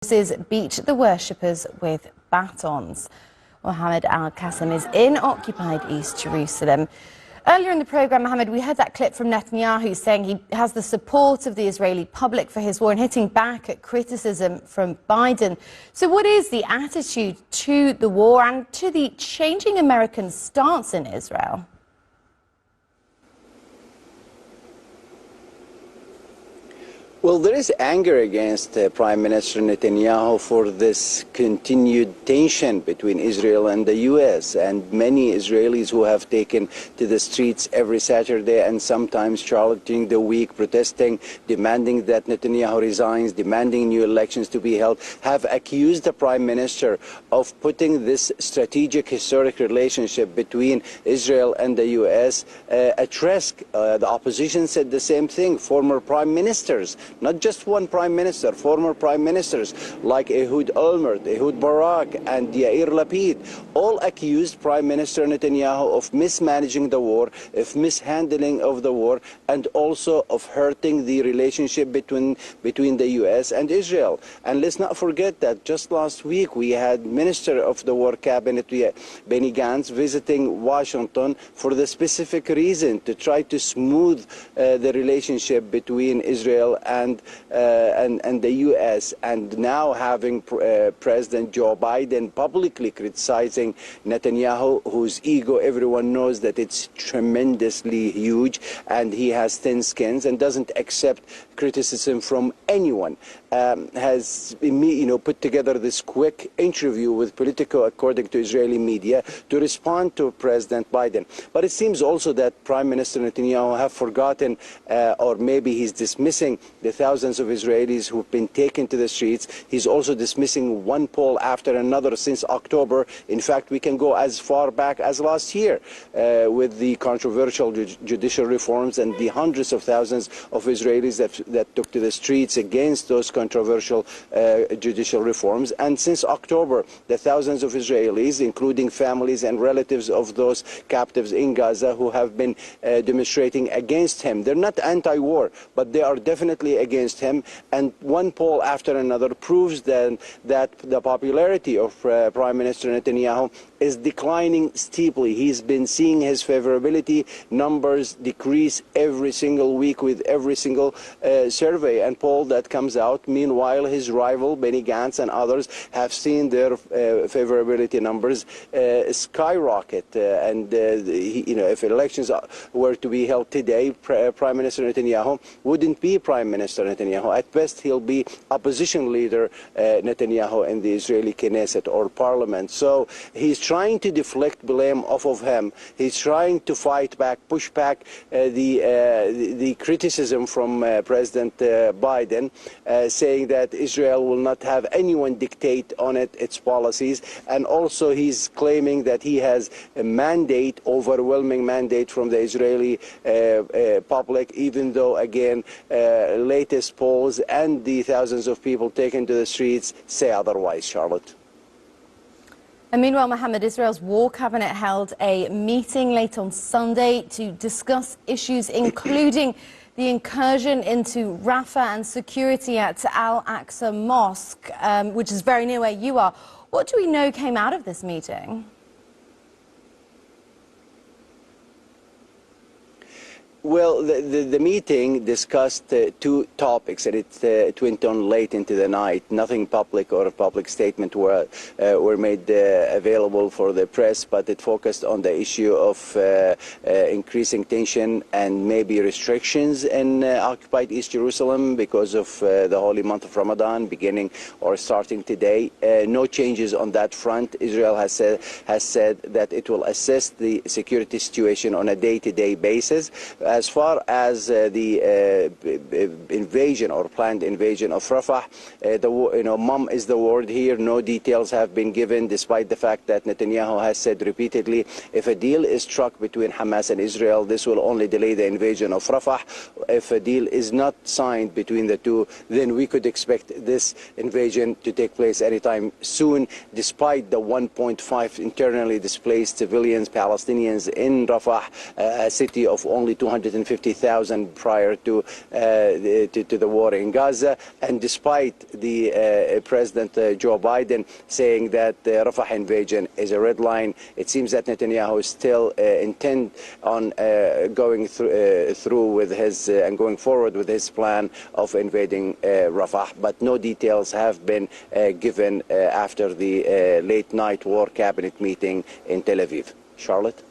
Beat the worshippers with batons. Mohammed al-Qassem is in occupied East Jerusalem. Earlier in the programme, Mohammed, we heard that clip from Netanyahu saying he has the support of the Israeli public for his war and hitting back at criticism from Biden. So what is the attitude to the war and to the changing American stance in Israel? Well, there is anger against Prime Minister Netanyahu for this continued tension between Israel and the U.S. and many Israelis who have taken to the streets every Saturday and sometimes, Charlotte, during the week, protesting, demanding that Netanyahu resigns, demanding new elections to be held, have accused the Prime Minister of putting this strategic historic relationship between Israel and the U.S. At risk. The opposition said the same thing. Former Prime Ministers, not just one Prime Minister, former Prime Ministers like Ehud Olmert, Ehud Barak and Yair Lapid all accused Prime Minister Netanyahu of mismanaging the war, of mishandling of the war, and also of hurting the relationship between the U.S. and Israel. And let's not forget that just last week we had Minister of the War Cabinet Benny Gantz visiting Washington for the specific reason to try to smooth the relationship between Israel and the U.S. And now having President Joe Biden publicly criticizing Netanyahu, whose ego everyone knows that it's tremendously huge, and he has thin skins and doesn't accept criticism from anyone, has put together this quick interview with Politico, according to Israeli media, to respond to President Biden. But it seems also that Prime Minister Netanyahu have forgotten, or maybe he's dismissing the thousands of Israelis who've been taken to the streets. He's also dismissing one poll after another since October. In fact, we can go as far back as last year with the controversial judicial reforms and the hundreds of thousands of Israelis that took to the streets against those controversial judicial reforms. And since October, the thousands of Israelis, including families and relatives of those captives in Gaza, who have been demonstrating against him. They're not anti-war, but they are definitely against him. And one poll after another proves then that the popularity of Prime Minister Netanyahu is declining steeply. He's been seeing his favorability numbers decrease every single week with every single survey and poll that comes out. Meanwhile, his rival Benny Gantz and others have seen their favorability numbers skyrocket. If elections were to be held today, Prime Minister Netanyahu wouldn't be Prime Minister Netanyahu. At best, he'll be opposition leader Netanyahu in the Israeli Knesset or parliament. So he's trying to deflect blame off of him. He's trying to fight back, push back the criticism from President Biden, saying that Israel will not have anyone dictate on its policies. And also he's claiming that he has a mandate, overwhelming mandate from the Israeli public, even though, again, latest polls and the thousands of people taken to the streets say otherwise, Charlotte. And meanwhile, Mohammed, Israel's war cabinet held a meeting late on Sunday to discuss issues including the incursion into Rafah and security at Al-Aqsa Mosque, which is very near where you are. What do we know came out of this meeting? Well, the meeting discussed two topics, and it went on late into the night. Nothing public or a public statement were made available for the press, but it focused on the issue of increasing tension and maybe restrictions in occupied East Jerusalem because of the holy month of Ramadan beginning or starting today. No changes on that front. Israel has said that it will assess the security situation on a day-to-day basis. As far as the invasion or planned invasion of Rafah, mum is the word here. No details have been given, despite the fact that Netanyahu has said repeatedly, if a deal is struck between Hamas and Israel, this will only delay the invasion of Rafah. If a deal is not signed between the two, then we could expect this invasion to take place anytime soon, despite the 1.5 internally displaced civilians, Palestinians in Rafah, a city of only 200 150,000 prior to the war in Gaza. And despite the President Joe Biden saying that the Rafah invasion is a red line, it seems that Netanyahu is still intent on going through with his and going forward with his plan of invading Rafah. But no details have been given after the late night war cabinet meeting in Tel Aviv. Charlotte?